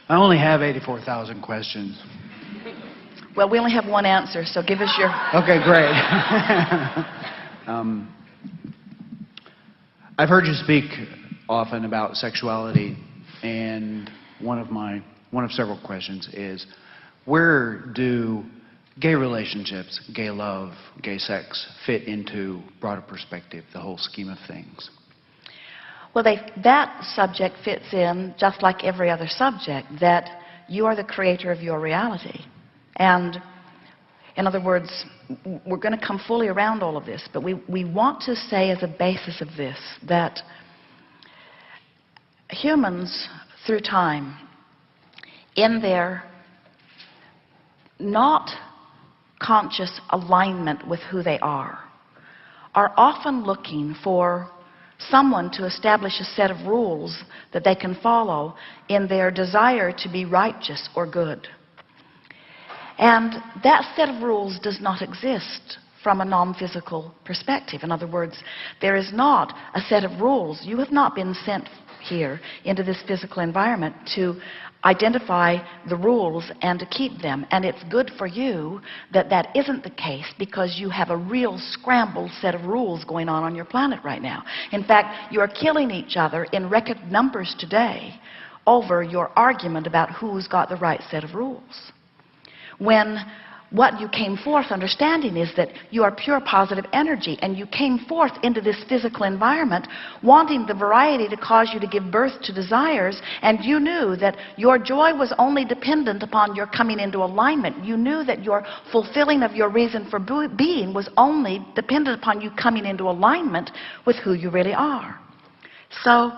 I only have 84,000 questions. Well, we only have one answer, so give us your... Okay, great. I've heard you speak often about sexuality, and one of several questions is, where do gay relationships, gay love, gay sex fit into broader perspective, the whole scheme of things? Well, that subject fits in just like every other subject, that you are the creator of your reality. And in other words, we're going to come fully around all of this, but we want to say as a basis of this that humans, through time, in their not conscious alignment with who they are often looking for someone to establish a set of rules that they can follow in their desire to be righteous or good. And that set of rules does not exist from a non-physical perspective. In other words, there is not a set of rules. You have not been sent here into this physical environment to identify the rules and to keep them. And it's good for you that that isn't the case, because you have a real scrambled set of rules going on your planet right now. In fact, you are killing each other in record numbers today over your argument about who's got the right set of rules. When what you came forth understanding is that you are pure positive energy, and you came forth into this physical environment wanting the variety to cause you to give birth to desires, and you knew that your joy was only dependent upon your coming into alignment. You knew that your fulfilling of your reason for being was only dependent upon you coming into alignment with who you really are. So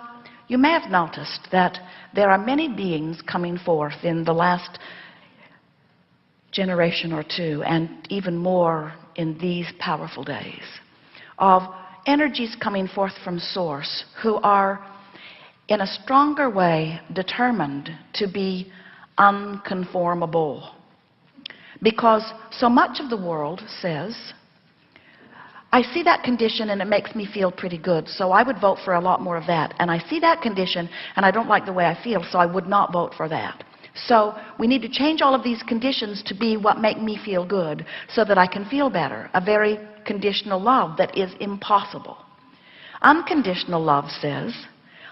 you may have noticed that there are many beings coming forth in the last generation or two, and even more in these powerful days, of energies coming forth from source who are in a stronger way determined to be unconformable. Because so much of the world says, I see that condition and it makes me feel pretty good, so I would vote for a lot more of that. And I see that condition and I don't like the way I feel, so I would not vote for that. So we need to change all of these conditions to be what make me feel good so that I can feel better. A very conditional love that is impossible. Unconditional love says,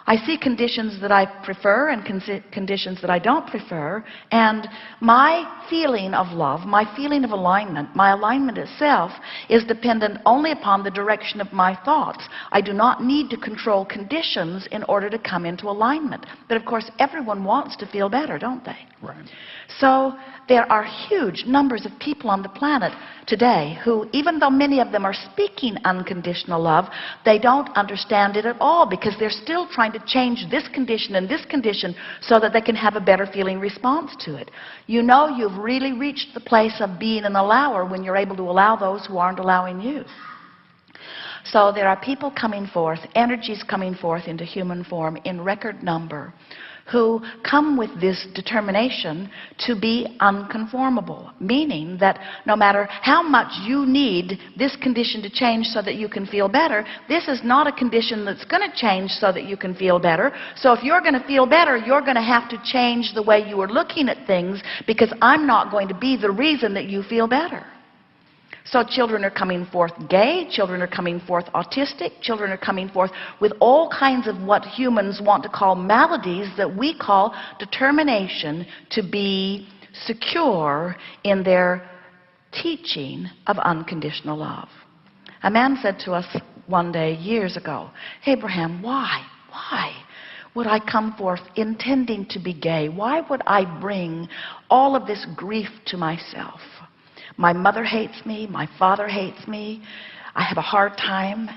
I see conditions that I prefer and conditions that I don't prefer, and my feeling of love, my feeling of alignment, my alignment itself is dependent only upon the direction of my thoughts. I do not need to control conditions in order to come into alignment. But of course, everyone wants to feel better, don't they? Right. So there are huge numbers of people on the planet today who, even though many of them are speaking unconditional love, they don't understand it at all, because they're still trying to change this condition and this condition so that they can have a better feeling response to it. You know you've really reached the place of being an allower when you're able to allow those who aren't allowing you. So there are people coming forth, energies coming forth into human form in record number, who come with this determination to be unconformable, meaning that no matter how much you need this condition to change so that you can feel better, this is not a condition that's going to change so that you can feel better. So if you're going to feel better, you're going to have to change the way you are looking at things, because I'm not going to be the reason that you feel better. So children are coming forth gay, children are coming forth autistic, children are coming forth with all kinds of what humans want to call maladies that we call determination to be secure in their teaching of unconditional love. A man said to us one day years ago, Abraham, why would I come forth intending to be gay? Why would I bring all of this grief to myself? My mother hates me, my father hates me, I have a hard time.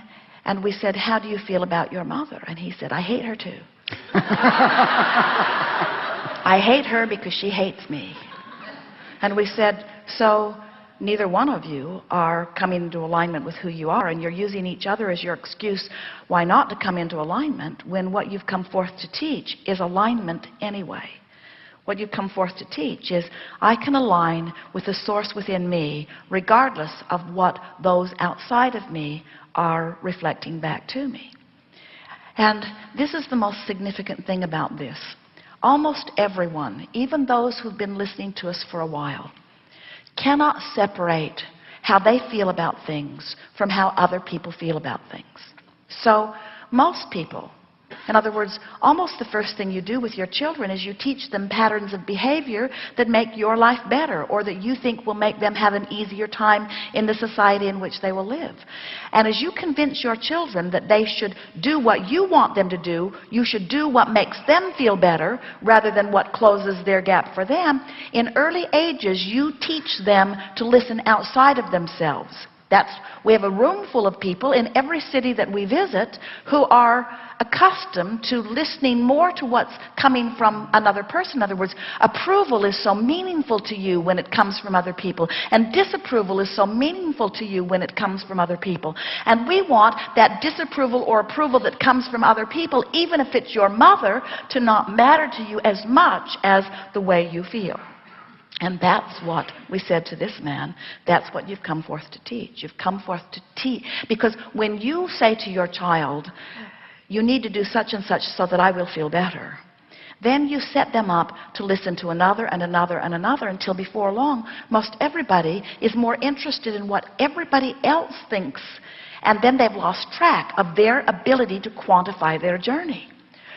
And we said, how do you feel about your mother? And he said, I hate her too. I hate her because she hates me. And we said, so neither one of you are coming into alignment with who you are, and you're using each other as your excuse why not to come into alignment, when what you've come forth to teach is alignment anyway. What you come forth to teach is, I can align with the source within me regardless of what those outside of me are reflecting back to me. And this is the most significant thing about this. almost everyone, even those who've been listening to us for a while, cannot separate how they feel about things from how other people feel about things. So most people, in other words, almost the first thing you do with your children is you teach them patterns of behavior that make your life better, or that you think will make them have an easier time in the society in which they will live. And as you convince your children that they should do what you want them to do, you should do what makes them feel better rather than what closes their gap for them, in early ages you teach them to listen outside of themselves. We have a room full of people in every city that we visit who are accustomed to listening more to what's coming from another person. In other words, approval is so meaningful to you when it comes from other people, and disapproval is so meaningful to you when it comes from other people. And we want that disapproval or approval that comes from other people, even if it's your mother, to not matter to you as much as the way you feel. And that's what we said to this man. That's what you've come forth to teach. You've come forth to teach. Because when you say to your child, you need to do such and such so that I will feel better, then you set them up to listen to another and another and another until before long, most everybody is more interested in what everybody else thinks. And then they've lost track of their ability to quantify their journey.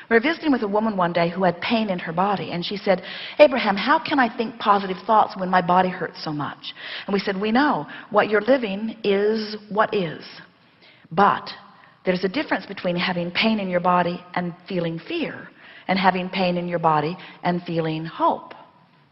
We were visiting with a woman one day who had pain in her body, and she said, Abraham, how can I think positive thoughts when my body hurts so much? And we said, we know what you're living is what is. But there's a difference between having pain in your body and feeling fear, and having pain in your body and feeling hope.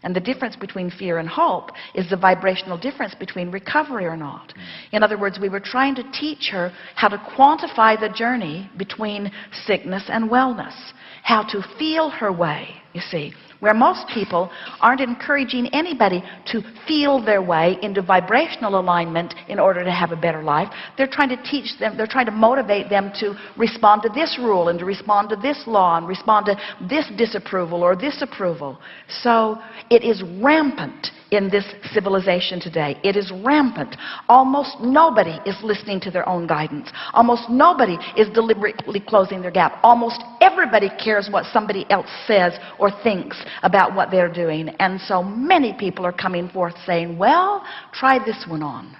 And the difference between fear and hope is the vibrational difference between recovery or not. In other words, we were trying to teach her how to quantify the journey between sickness and wellness, how to feel her way, you see. Where most people aren't encouraging anybody to feel their way into vibrational alignment in order to have a better life. They're trying to teach them, they're trying to motivate them to respond to this rule and to respond to this law and respond to this disapproval or this approval. So it is rampant in this civilization today. It is rampant. Almost nobody is listening to their own guidance. Almost nobody is deliberately closing their gap. Almost everybody cares what somebody else says or thinks about what they're doing. And so many people are coming forth saying, well, try this one on.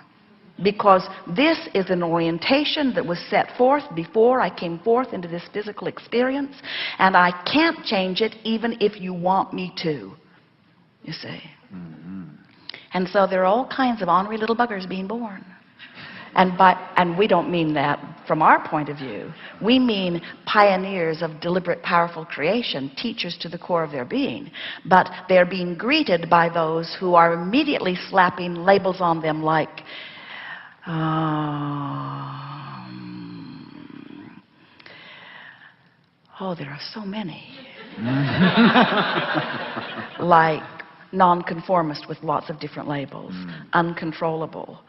Because this is an orientation that was set forth before I came forth into this physical experience, and I can't change it even if you want me to, you see. And so there are all kinds of ornery little buggers being born. And we don't mean that from our point of view. We mean pioneers of deliberate, powerful creation, teachers to the core of their being. But they're being greeted by those who are immediately slapping labels on them like, oh, there are so many. Like nonconformist with lots of different labels, uncontrollable.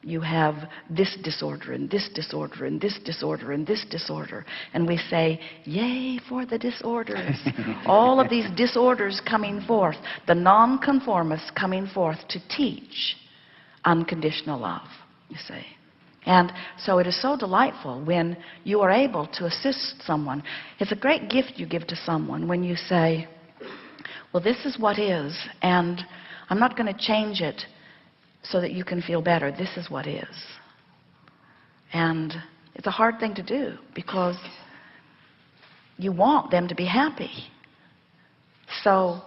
You have this disorder and this disorder and this disorder and this disorder. And we say, yay for the disorders. All of these disorders coming forth, the nonconformists coming forth to teach unconditional love, you see. And so it is so delightful when you are able to assist someone. It's a great gift you give to someone when you say, well, this is what is, and I'm not going to change it so that you can feel better. This is what is. And it's a hard thing to do because you want them to be happy. So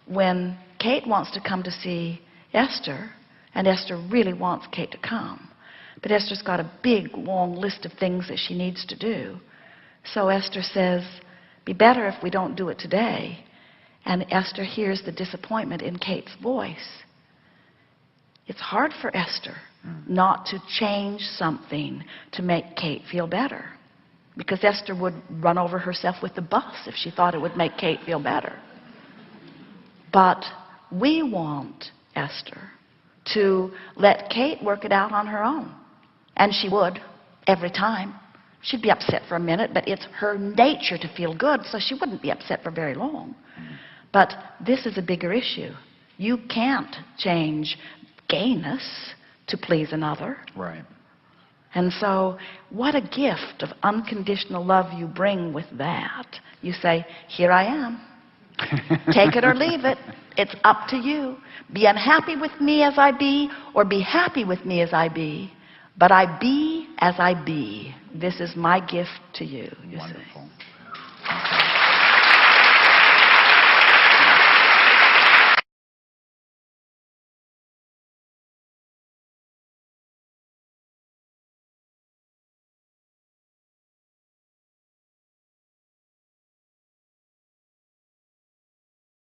when Kate wants to come to see Esther, and Esther really wants Kate to come, but Esther's got a big, long list of things that she needs to do. So Esther says, be better if we don't do it today. And Esther hears the disappointment in Kate's voice. It's hard for Esther not to change something to make Kate feel better, because Esther would run over herself with the bus if she thought it would make Kate feel better. But we want Esther to let Kate work it out on her own. And she would every time. She'd be upset for a minute, but it's her nature to feel good, so she wouldn't be upset for very long. But this is a bigger issue. You can't change gayness to please another. Right. And so what a gift of unconditional love you bring with that. You say, here I am. Take it or leave it. It's up to you. Be unhappy with me as I be, or be happy with me as I be. But I be as I be. This is my gift to you, you see. Wonderful.